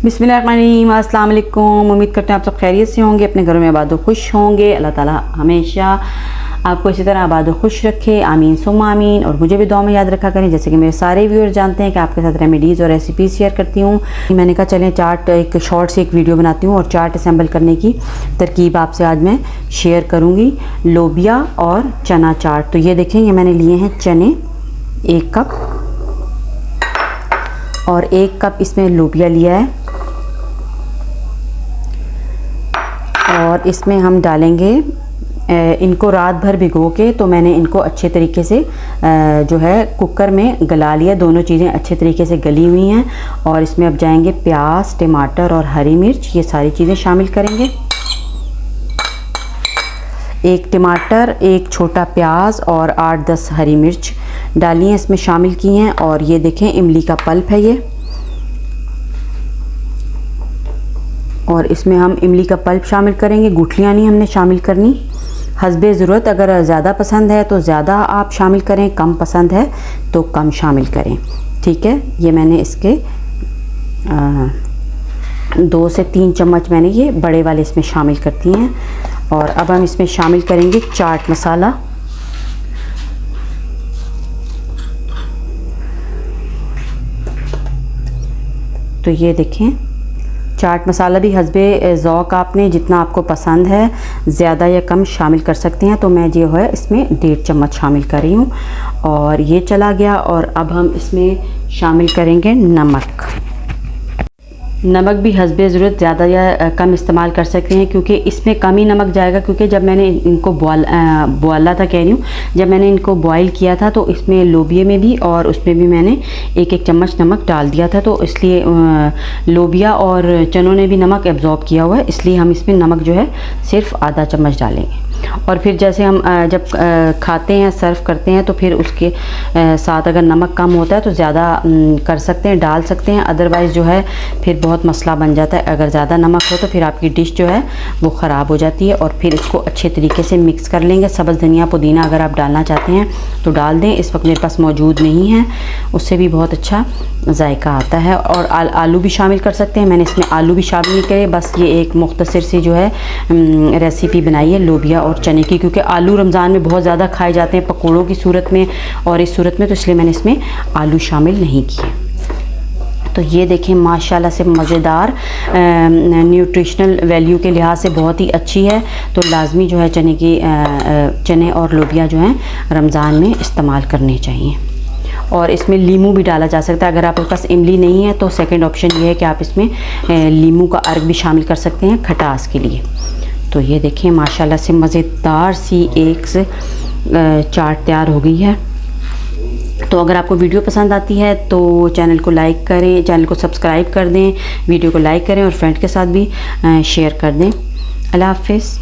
बिस्मिल्लाहिर्रहमानिर्रहीम, अस्सलाम वालेकुम। उम्मीद करते हैं आप सब खैरियत से होंगे, अपने घरों में आबाद खुश होंगे। अल्लाह ताला हमेशा आपको इसी तरह आबाद खुश रखे, आमीन सुम्मा आमीन। और मुझे भी दुआ में याद रखा करें, जैसे कि मेरे सारे व्यूअर्स जानते हैं कि आपके साथ रेमेडीज़ और रेसिपीज़ शेयर करती हूँ। मैंने कहा चलें चाट एक शॉर्ट से एक वीडियो बनाती हूँ और चाट असेंबल करने की तरकीब आपसे आज मैं शेयर करूँगी। लोबिया और चना चाट। तो ये देखें, ये मैंने लिए हैं चने 1 कप और 1 कप इसमें लोबिया लिया है। और इसमें हम डालेंगे इनको रात भर भिगो के, तो मैंने इनको अच्छे तरीके से जो है कुकर में गला लिया। दोनों चीज़ें अच्छे तरीके से गली हुई हैं। और इसमें अब जाएंगे प्याज, टमाटर और हरी मिर्च, ये सारी चीज़ें शामिल करेंगे। 1 टमाटर, 1 छोटा प्याज और 8-10 हरी मिर्च डाली हैं, इसमें शामिल की हैं। और ये देखें इमली का पल्प है ये, और इसमें हम इमली का पल्प शामिल करेंगे, गुठलियाँ नहीं हमने शामिल करनी। हस्बे ज़रूरत, अगर ज़्यादा पसंद है तो ज़्यादा आप शामिल करें, कम पसंद है तो कम शामिल करें, ठीक है। ये मैंने इसके 2 से 3 चम्मच मैंने ये बड़े वाले इसमें शामिल करती हैं। और अब हम इसमें शामिल करेंगे चाट मसाला। तो ये देखें, चाट मसाला भी हस्बे ज़ौक़ आपने जितना आपको पसंद है ज़्यादा या कम शामिल कर सकते हैं। तो मैं जो है इसमें 1.5 चम्मच शामिल कर रही हूँ। और ये चला गया। और अब हम इसमें शामिल करेंगे नमक। नमक भी हस्बे ज़रूरत ज़्यादा या कम इस्तेमाल कर सकते हैं, क्योंकि इसमें कम ही नमक जाएगा। क्योंकि जब मैंने इनको बॉयला था, कह रही हूँ, जब मैंने इनको बॉयल किया था तो इसमें लोबिया में भी और उसमें भी मैंने 1-1 चम्मच नमक डाल दिया था। तो इसलिए लोबिया और चनों ने भी नमक एब्जॉर्ब किया हुआ है, इसलिए हम इसमें नमक जो है सिर्फ आधा चम्मच डालेंगे। और फिर जैसे हम जब खाते हैं, सर्व करते हैं, तो फिर उसके साथ अगर नमक कम होता है तो ज़्यादा कर सकते हैं, डाल सकते हैं। अदरवाइज़ जो है फिर बहुत मसला बन जाता है। अगर ज़्यादा नमक हो तो फिर आपकी डिश जो है वो ख़राब हो जाती है। और फिर इसको अच्छे तरीके से मिक्स कर लेंगे। सब्ज़ धनिया, पुदीना अगर आप डालना चाहते हैं तो डाल दें, इस वक्त मेरे पास मौजूद नहीं है, उससे भी बहुत अच्छा जायका आता है। और आलू भी शामिल कर सकते हैं, मैंने इसमें आलू भी शामिल नहीं करे। बस ये एक मुख्तसर सी जो है रेसिपी बनाई है लोबिया और चने की, क्योंकि आलू रमज़ान में बहुत ज़्यादा खाए जाते हैं पकौड़ों की सूरत में और इस सूरत में, तो इसलिए मैंने इसमें आलू शामिल नहीं किए। तो ये देखें माशाल्लाह से मज़ेदार, न्यूट्रिशनल वैल्यू के लिहाज से बहुत ही अच्छी है। तो लाजमी जो है चने और लोबिया जो हैं रमज़ान में इस्तेमाल करने चाहिए। और इसमें लीमू भी डाला जा सकता है। अगर आपके पास इमली नहीं है तो सेकंड ऑप्शन ये है कि आप इसमें लीमू का अर्क भी शामिल कर सकते हैं खटास के लिए। तो ये देखें माशाल्लाह से मज़ेदार सी एक से चाट तैयार हो गई है। तो अगर आपको वीडियो पसंद आती है तो चैनल को लाइक करें, चैनल को सब्सक्राइब कर दें, वीडियो को लाइक करें और फ्रेंड के साथ भी शेयर कर दें। अल्लाह हाफ़िज़।